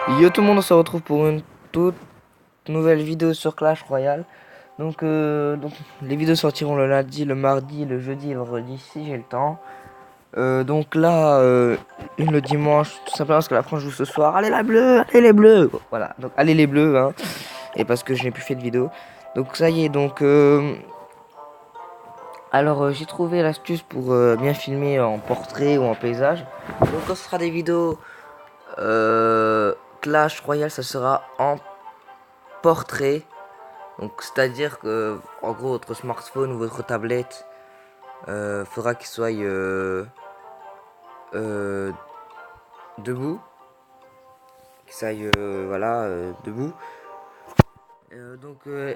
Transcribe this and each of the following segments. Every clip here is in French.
Yo tout le monde, on se retrouve pour une toute nouvelle vidéo sur Clash Royale. Donc les vidéos sortiront le lundi, le mardi, le jeudi et le vendredi si j'ai le temps. Donc là, une le dimanche, tout simplement parce que la France joue ce soir. Allez la bleue, allez les bleus. Voilà, donc allez les bleus, hein. Et parce que je n'ai plus fait de vidéo. Donc ça y est, j'ai trouvé l'astuce pour bien filmer en portrait ou en paysage. Donc quand ce sera des vidéos Clash Royale, ça sera en portrait. Donc c'est-à-dire que en gros votre smartphone ou votre tablette faudra qu'il soit euh, debout, qu'il soit voilà debout.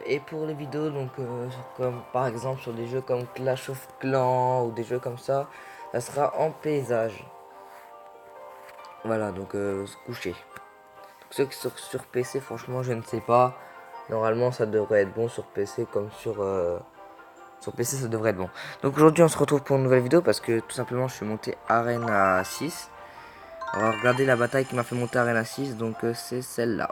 Et pour les vidéos comme par exemple sur des jeux comme Clash of Clans ou des jeux comme ça sera en paysage. Voilà se coucher. Donc, ceux qui sont sur PC, franchement je ne sais pas. Normalement ça devrait être bon sur PC comme sur PC ça devrait être bon. Donc aujourd'hui on se retrouve pour une nouvelle vidéo parce que tout simplement je suis monté arène à 6. On va regarder la bataille qui m'a fait monter arène à 6. Donc c'est celle-là.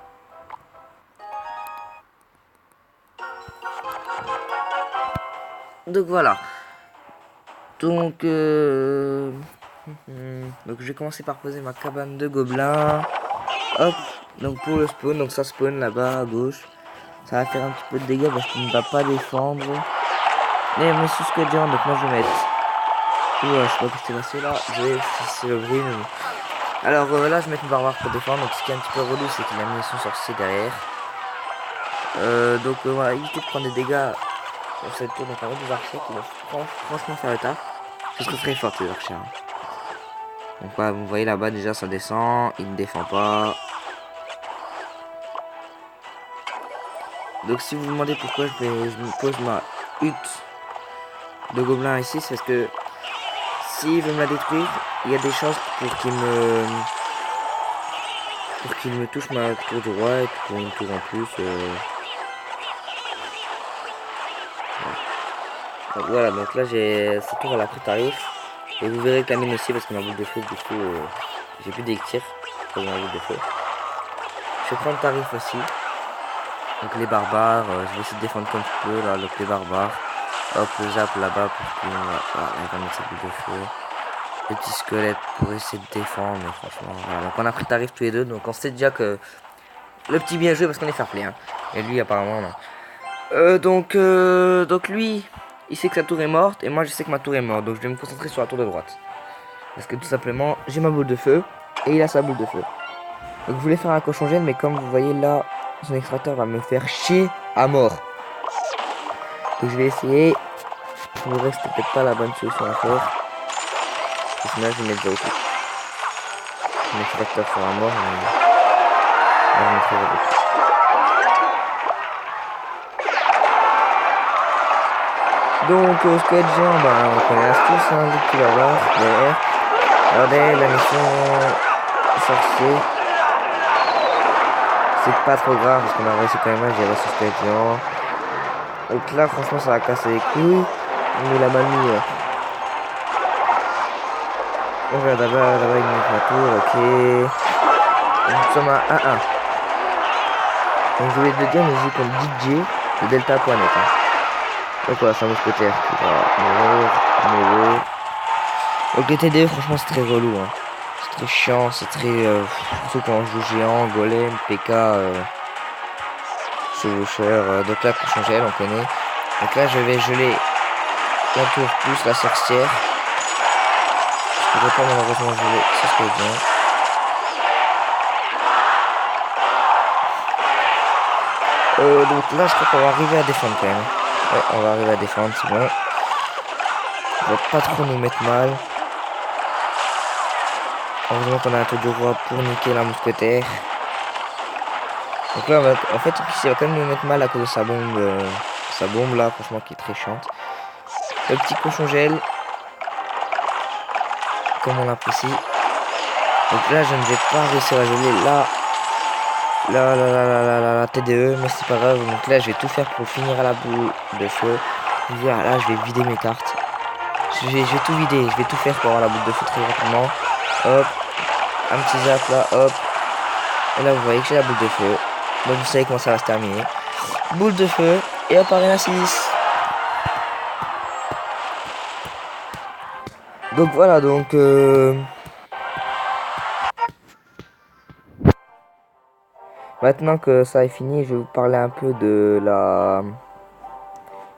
Donc voilà. Donc donc je vais commencer par poser ma cabane de gobelins. Hop. Donc pour le spawn, donc ça spawn là-bas à gauche. Ça va faire un petit peu de dégâts parce qu'il ne va pas défendre. Mais c'est ce que dire, donc moi je vais mettre. Oula, je sais pas que c'était passé là. C'est le bruit. Alors là je vais mettre une barbare pour défendre. Donc ce qui est un petit peu relou c'est qu'il a mis son sorcier derrière. Voilà, éviter de prendre des dégâts sur cette tour. Donc on a des archers qui vont franchement faire le taf. Parce que très fort les archers. Donc voilà, vous voyez là-bas déjà ça descend. Il ne défend pas. Donc si vous vous demandez pourquoi je me pose ma hutte de gobelins ici, c'est parce que s'il veut me la détruire, il y a des chances pour qu'il me touche ma tour de roi et pour une tour en plus. Voilà, donc là j'ai cette tour à la pris tarif. Et vous verrez que la mine aussi parce que ma boule de feu, du coup, j'ai plus d'électir pour ma boule de feu. Je vais prendre tarif aussi. Donc les barbares, je vais essayer de défendre comme je peux là, donc les barbares. Hop, le zap là-bas pour qu'il va mettre sa boule de feu. Les petits squelettes pour essayer de défendre, mais franchement, voilà. Donc on a pris tarif tous les deux, donc on sait déjà que le petit bien joué parce qu'on est fair play, hein. Et lui apparemment non. Donc lui, il sait que sa tour est morte et moi je sais que ma tour est morte, donc je vais me concentrer sur la tour de droite. Parce que tout simplement, j'ai ma boule de feu et il a sa boule de feu. Donc je voulais faire un cochon gène, mais comme vous voyez là, son extracteur va me faire chier à mort. Donc je vais essayer. Il me reste peut-être pas la bonne solution à faire. Au final, je vais mettre déjà au coup. Mon extracteur sera mort, mais je mettrai au coup. Squelette géant, on connaît l'astuce, hein, dès qu'il va voir derrière. Regardez la mission sorcier. C'est pas trop grave parce qu'on a réussi quand même à gérer ce squelette géant. Donc là franchement ça va casser les couilles. Mais la mamie. On regarde là-bas il monte la tour, ok. Nous sommes à 1-1. Donc je voulais te dire, mais j'ai comme DJ de Delta.net. Hein. Donc voilà, c'est un mousquetaire qui va mourir. Donc les TDE franchement c'est très relou. Hein. C'est très chiant, c'est très... surtout quand on joue géant, golem, PK, chevaucheur. Donc là pour changer elle on connaît. Donc là je vais geler la tour plus la sorcière. Je ne peux pas malheureusement geler, c'est ce que je dis. Donc là je crois qu'on va arriver à défendre quand même. Ouais, on va arriver à défendre, c'est bon. On va pas trop nous mettre mal. Heureusement qu'on a un tour du roi pour niquer la mousquetaire. Donc là, en fait, il va quand même nous mettre mal à cause de sa bombe là, franchement, qui est très chiante. Le petit cochon gel. Comme on l'apprécie. Donc là, je ne vais pas réussir à geler la TDE, mais c'est pas grave. Donc là, je vais tout faire pour finir à la boule de feu. Là, je vais vider mes cartes. Je vais tout vider, je vais tout faire pour avoir la boule de feu très rapidement. Hop, un petit zap là, hop. Et là vous voyez que j'ai la boule de feu. Donc vous savez comment ça va se terminer. Boule de feu et hop, Arena 6. Donc voilà, donc maintenant que ça est fini, je vais vous parler un peu de la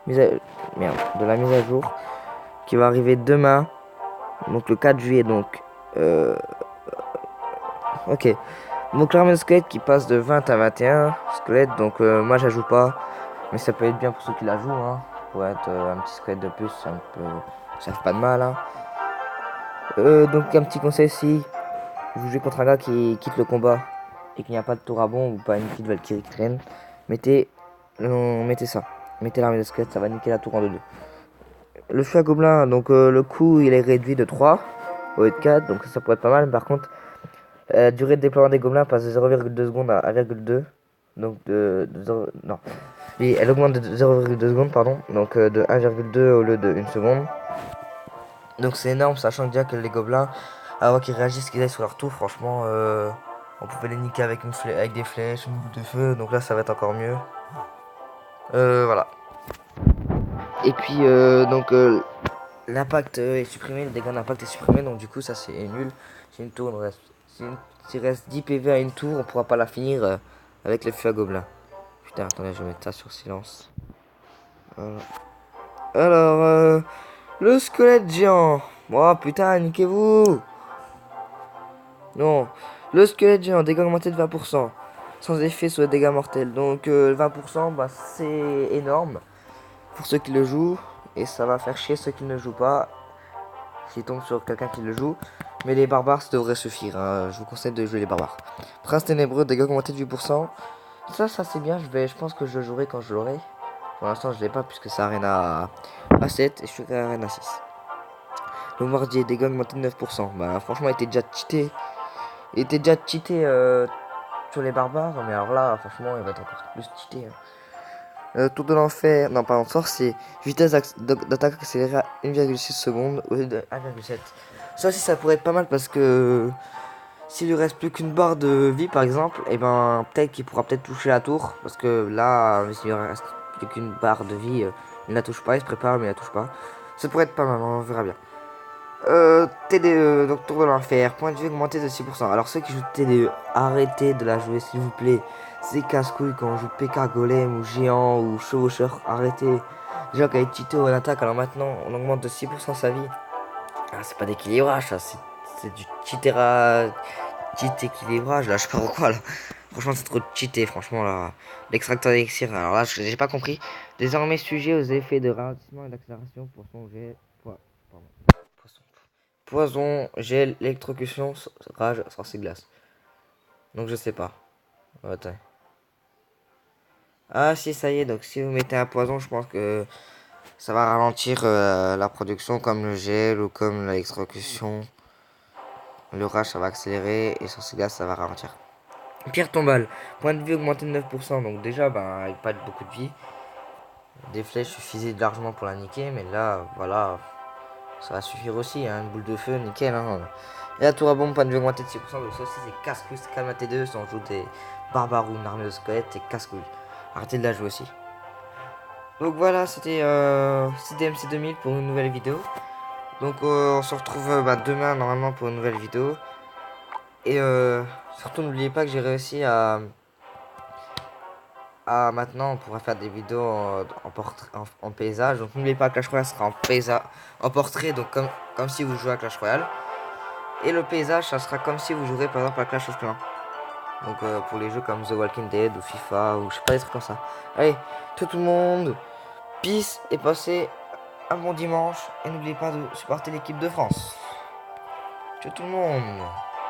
mise à... de la mise à jour qui va arriver demain, donc le 4 juillet. Donc ok, donc l'armée de squelette qui passe de 20 à 21 squelettes. Donc moi j'ajoute pas, mais ça peut être bien pour ceux qui la jouent, hein, pour être un petit squelette de plus, ça fait pas de mal, hein. Donc un petit conseil, si vous jouez contre un gars qui quitte le combat et qu'il n'y a pas de tour à bon ou pas une petite Valkyrie qui traîne, mettez ça, mettez l'armée de squelette, ça va niquer la tour en 2-2. Le feu à gobelin, donc le coup il est réduit de 3 au lieu de 4, donc ça pourrait être pas mal. Par contre, la durée de déploiement des gobelins passe de 0,2 secondes à 1,2. Donc non. Oui, elle augmente de 0,2 secondes, pardon. Donc de 1,2 au lieu de 1 seconde. Donc c'est énorme, sachant déjà que les gobelins, avant qu'ils réagissent, qu'ils aillent sur leur tour, franchement, on pouvait les niquer avec, avec des flèches, une boule de feu. Donc là, ça va être encore mieux. Voilà. Et puis, l'impact est supprimé, le dégât d'impact est supprimé. Donc du coup, ça c'est nul. Si une tour, s'il reste 10 PV à une tour, on pourra pas la finir avec le feu à gobelin. Putain, attendez, je vais mettre ça sur silence. Voilà. Alors, le squelette géant. Oh putain, niquez-vous. Non. Le squelette géant, dégâts augmentés de 20%. Sans effet sur les dégâts mortels. Donc 20%, bah, c'est énorme pour ceux qui le jouent. Et ça va faire chier ceux qui ne le jouent pas. S'ils tombent sur quelqu'un qui le joue. Mais les barbares, ça devrait suffire, hein. Je vous conseille de jouer les barbares. Prince ténébreux, dégâts augmentés de 8%. Ça c'est bien. Je pense que je le jouerai quand je l'aurai. Pour l'instant, je l'ai pas puisque c'est Arena à 7 et je suis à Arena 6. Le mordier, dégâts augmentés de 9%. Bah, franchement, il était déjà cheaté. Il était déjà cheaté sur les barbares. Mais alors là, franchement, il va être encore plus cheaté, hein. Tour de l'enfer. Non, pardon, sorcier. Vitesse d'attaque accélérée à 1,6 secondes au lieu de 1,7. Ça aussi, ça pourrait être pas mal parce que s'il lui reste plus qu'une barre de vie, par exemple, et ben peut-être qu'il pourra peut-être toucher la tour. Parce que là, s'il lui reste plus qu'une barre de vie, il ne la touche pas. Il se prépare, mais il la touche pas. Ça pourrait être pas mal, on verra bien. TDE, donc tour de l'enfer, point de vue augmenté de 6%. Alors ceux qui jouent TDE, arrêtez de la jouer s'il vous plaît. C'est casse-couille quand on joue PK Golem ou Géant ou Chevaucheur, arrêtez. Déjà qu'elle est cheatée en attaque, alors maintenant on augmente de 6% sa vie. Ah, c'est pas d'équilibrage, ça, c'est du cheat équilibrage, là, je sais pas pourquoi, là. Franchement, c'est trop cheaté, franchement, là. L'extracteur d'élixir, alors là, j'ai pas compris. Désormais sujet aux effets de ralentissement et d'accélération pour son jet. Pardon. Poison, gel, électrocution, rage, sorcier glace. Donc je sais pas. Attends. Ah si, ça y est, donc si vous mettez un poison, je pense que ça va ralentir la production comme le gel ou comme l'électrocution. Le rage, ça va accélérer et sorcier glace, ça va ralentir. Pierre tombale, point de vie augmenté de 9%, donc déjà, ben, avec pas beaucoup de vie. Des flèches suffisaient largement pour la niquer, mais là, voilà, ça va suffire aussi, hein, une boule de feu, nickel, hein. Et la tour à bombe, point de vue augmenté de 6%, donc ça aussi c'est casse-couille, c'est calme à T2, sans jouer des barbares ou une armée de squelettes, c'est casse-couille. Arrêtez de la jouer aussi. Donc voilà, c'était CDMC 2000 pour une nouvelle vidéo. Donc on se retrouve demain normalement pour une nouvelle vidéo. Et surtout n'oubliez pas que j'ai réussi à maintenant on pourra faire des vidéos en paysage. Donc n'oubliez pas que Clash Royale sera en paysage, en portrait, donc comme si vous jouez à Clash Royale. Et le paysage, ça sera comme si vous jouerez par exemple à Clash of Clans. Donc pour les jeux comme The Walking Dead ou FIFA ou je sais pas, des trucs comme ça. Allez, tout le monde, peace et passez un bon dimanche. Et n'oubliez pas de supporter l'équipe de France. Ciao tout le monde.